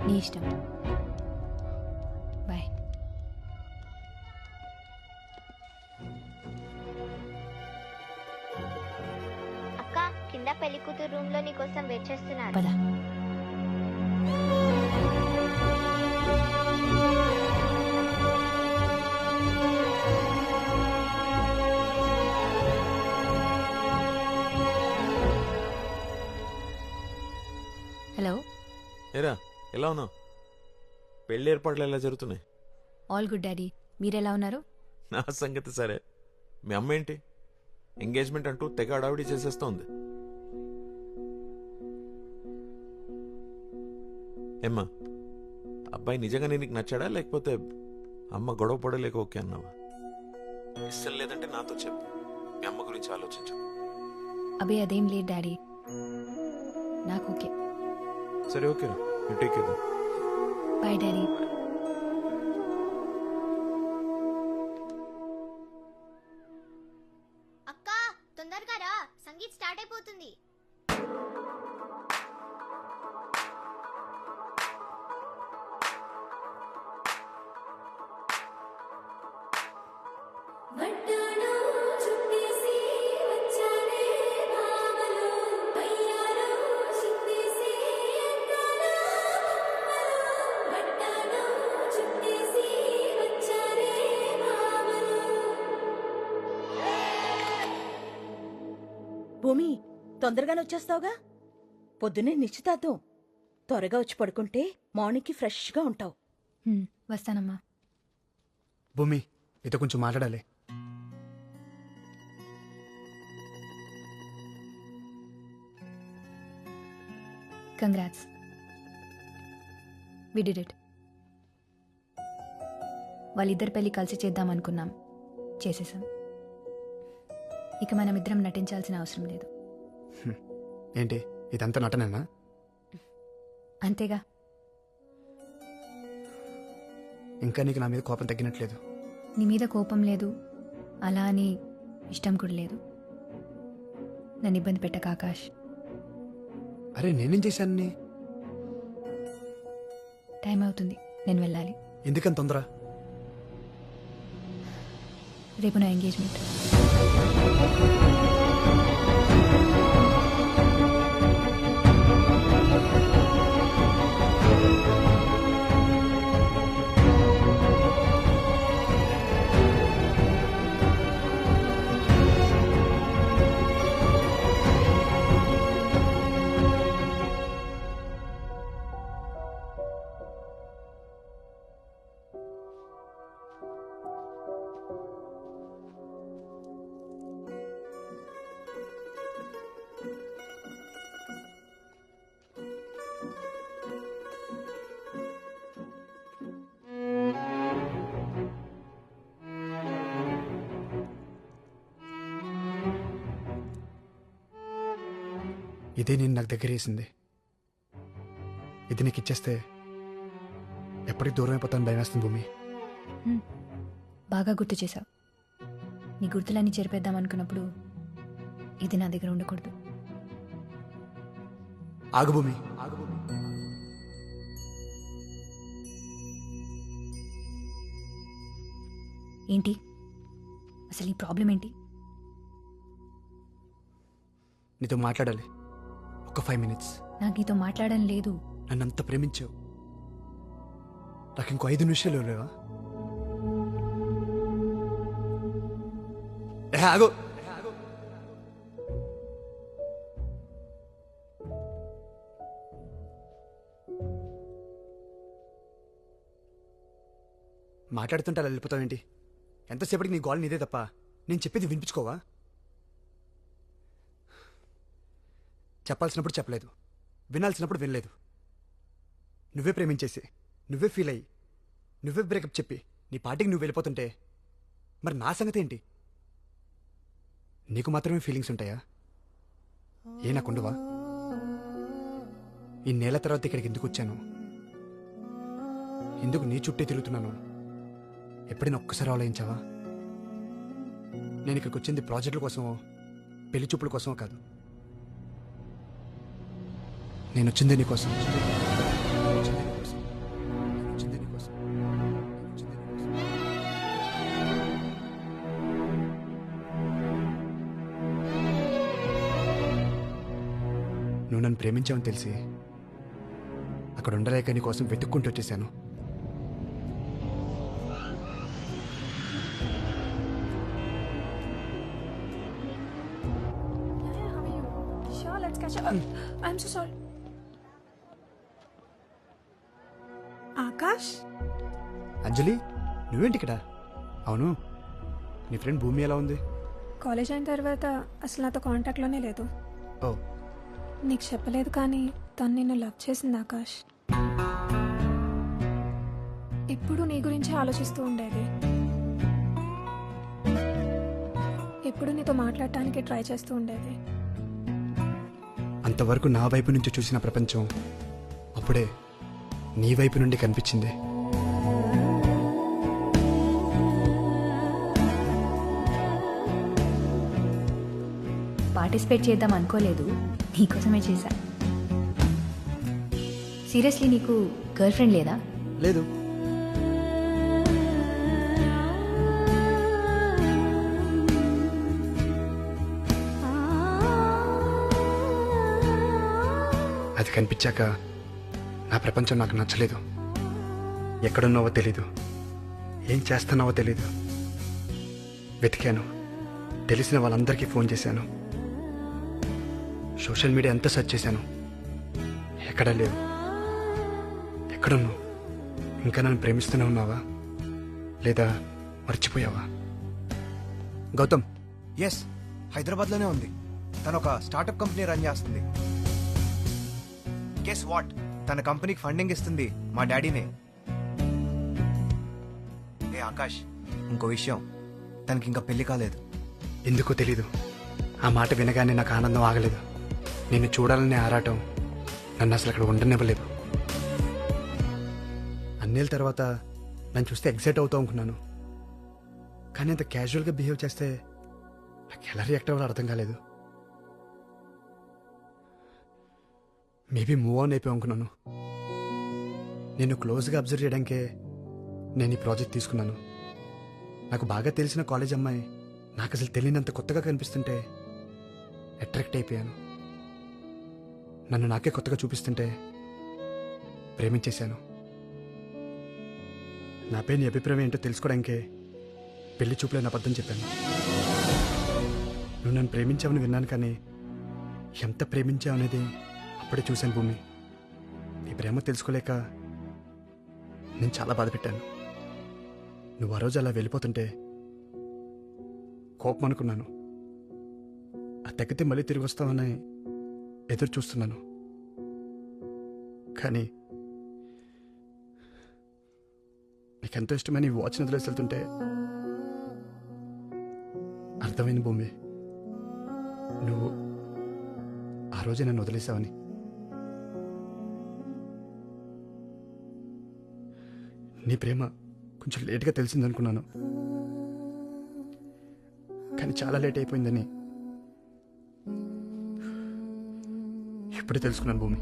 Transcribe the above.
నీ ఇష్టం. బాయ్. అక్క కింద పెళ్లి కూతురు రూమ్ లో నీకోసం వెయిట్ చేస్తున్నారు. పద. హలో. ఏరా ఎలా ఉన్నావు? పెళ్లి ఏర్పాట్లు ఎలా జరుగుతున్నాయి? All good daddy. మీరెలా ఉన్నారు? నా సంగతి సరే. మీ అమ్మ ఏంటి ఎంగేజ్మెంట్ అంటూ తెగ అడావిడి చేసేస్తోంది. ఏమ్మా, అబ్బాయి నిజంగానే నీకు నచ్చాడా లేకపోతే అమ్మ గొడవ పడలేక ఓకే అన్నావా? ఇష్టం లేదంటే నాతో చెప్పు, మీ అమ్మ గురించి ఆలోచించు. అబే అదేం లేదు డాడీ, నాకు ఓకే. సరే ఓకేరా, you take care. Bye daddy. అక్క తొందరగా రా, సంగీత్ స్టార్ట్ అయిపోతుంది. భూమి, తొందరగానే వచ్చేస్తావుగా? పొద్దున్నే నిశ్చితార్థం. త్వరగా వచ్చి పడుకుంటే మార్నింగ్కి ఫ్రెష్గా ఉంటావు. వస్తానమ్మా. భూమి, నీతో కొంచెం మాట్లాడాలి. Congrats, we did it. వాళ్ళిద్దరి పెళ్లి కలిసి చేద్దాం అనుకున్నాం, చేసేసాం. ఇక మనమిద్దరం నటించాల్సిన అవసరం లేదు. ఏంటి ఇదంతా నటనేనా? అంతేగా. ఇంకా నీకు నా మీద కోపం తగ్గినట్లేదు. నీ మీద కోపం లేదు, అలా అని ఇష్టం కూడా లేదు. నన్ను ఇబ్బంది పెట్టక ఆకాష్. అరే నేనేం చేశాను నీ? టైం అవుతుంది, నేను వెళ్ళాలి. ఎందుకని తొందర? రేపు నా ఎంగేజ్మెంట్. ఇదే నేను నాకు దగ్గర వేసింది. ఇది నీకు ఇచ్చేస్తే ఎప్పటికి దూరం అయిపోతాను భయం వేస్తుంది భూమి. బాగా గుర్తు చేశావు. నీ గుర్తులన్నీ చెరిపేద్దాం అనుకున్నప్పుడు ఇది నా దగ్గర ఉండకూడదు. ఆగు భూమి, ఆగు భూమి. ఏంటి అసలు నీ ప్రాబ్లం ఏంటి? నీతో మాట్లాడాలి. ఒక 5 minutes. నాకు నీతో మాట్లాడడం లేదు. నన్ను అంత ప్రేమించావు, నాకు ఇంకో 5 నిమిషాలు లేవా? ఆగు. మాట్లాడుతుంటే అలా వెళ్ళిపోతావేంటి? ఎంతసేపటికి నీ గోల్ నీదే తప్ప నేను చెప్పేది వినిపించుకోవా? చెప్పాల్సినప్పుడు చెప్పలేదు, వినాల్సినప్పుడు వినలేదు. నువ్వే ప్రేమించేసి, నువ్వే ఫీల్ అయ్యి, నువ్వే బ్రేకప్ చెప్పి నీ పార్టీకి నువ్వు వెళ్ళిపోతుంటే మరి నా సంగతి ఏంటి? నీకు మాత్రమే ఫీలింగ్స్ ఉంటాయా? ఏ నాకుండవా? ఈ నెల తర్వాత ఇక్కడికి ఎందుకు వచ్చాను? ఎందుకు నీ చుట్టే తిరుగుతున్నాను? ఎప్పుడైనా ఒక్కసారి ఆలోచించావా? నేను ఇక్కడికి వచ్చింది ప్రాజెక్టుల కోసమో పెళ్లి చూపుల కోసమో కాదు. నేను వచ్చిందే నీకోసం. నన్ను ప్రేమించావని తెలిసి అక్కడ ఉండలేక నీ కోసం వెతుక్కుంటూ వచ్చేసాను. Sure, let's catch up. I'm so sorry. Akash, అంజలి, నువ్వేంటి ఇక్కడ? అవును, నీ ఫ్రెండ్ భూమి ఎలా ఉంది? కాలేజ్ అయిన తర్వాత అసలు నాతో కాంటాక్ట్లోనే లేదు. ఓ, నీకు చెప్పలేదు కానీ తను నిన్ను లవ్ చేసింది ఆకాష్. ఎప్పుడు నీ గురించి ఆలోచిస్తూ ఉండేది. ఎప్పుడు నీతో మాట్లాడటానికి ట్రై చేస్తూ ఉండేది. అంతవరకు నా వైపు నుంచి చూసిన ప్రపంచం అప్పుడే నీ వైపు నుండి కనిపించింది. పార్టిసిపేట్ చేద్దాం అనుకోలేదు, నీకోసమే చేశా. సీరియస్లీ, నీకు గర్ల్ ఫ్రెండ్ లేదా? లేదు. అది కనిపించాక నా ప్రపంచం నాకు నచ్చలేదు. ఎక్కడున్నావో తెలీదు, ఏం చేస్తున్నావో తెలీదు. వెతికాను, తెలిసిన వాళ్ళందరికీ ఫోన్ చేశాను, సోషల్ మీడియా అంతా సెర్చ్ చేశాను. ఎక్కడా లేవు. ఎక్కడున్నావు? ఇంకా నన్ను ప్రేమిస్తూనే ఉన్నావా లేదా మర్చిపోయావా? గౌతమ్, ఎస్, హైదరాబాద్లోనే ఉంది. తను ఒక స్టార్టప్ కంపెనీ రన్ చేస్తుంది. గెస్ వాట్, తన కంపెనీకి ఫండింగ్ ఇస్తుంది మా డాడీనే. ఏ ఆకాష్, ఇంకో విషయం, తనకి ఇంకా పెళ్లి కాలేదు. ఎందుకో తెలీదు, ఆ మాట వినగానే నాకు ఆనందం ఆగలేదు. నిన్ను చూడాలనే ఆరాటం నన్ను అసలు అక్కడ ఉండనివ్వలేదు. అన్నేళ్ళ తర్వాత నన్ను చూస్తే ఎగ్జైట్ అవుతావు అనుకున్నాను, కానీ అంత క్యాజువల్గా బిహేవ్ చేస్తే నాకు ఎలా రియాక్ట్ అవ్వాలో అర్థం కాలేదు. మేబీ మూవ్ ఆన్ అయిపోయి అనుకున్నాను. నేను క్లోజ్గా అబ్జర్వ్ చేయడానికే నేను ఈ ప్రాజెక్ట్ తీసుకున్నాను. నాకు బాగా తెలిసిన కాలేజ్ అమ్మాయి నాకు అసలు తెలియనంత కొత్తగా కనిపిస్తుంటే అట్రాక్ట్ అయిపోయాను. నన్ను నాకే కొత్తగా చూపిస్తుంటే ప్రేమించేశాను. నాపై నీ అభిప్రాయం ఏంటో తెలుసుకోవడానికే పెళ్లి చూపులో నా అబద్ధం చెప్పాను. నువ్వు నన్ను ప్రేమించావని విన్నాను, కానీ ఎంత ప్రేమించావు అనేది అప్పుడే చూశాను. భూమి, నీ ప్రేమ తెలుసుకోలేక నేను చాలా బాధపెట్టాను. నువ్వు ఆ రోజు అలా వెళ్ళిపోతుంటే కోపం అనుకున్నాను. ఆ తగ్గితే మళ్ళీ తిరిగి వస్తామని ఎదురు చూస్తున్నాను. కానీ నీకెంతో ఇష్టమైన ఈ వాచ్ని వదిలేసి వెళ్తుంటే అర్థమైంది భూమి, నువ్వు ఆ రోజే నన్ను వదిలేసావని. నీ ప్రేమ కొంచెం లేట్గా తెలిసిందనుకున్నాను, కానీ చాలా లేట్ అయిపోయిందని ఇప్పుడే తెలుసుకున్నాను భూమి.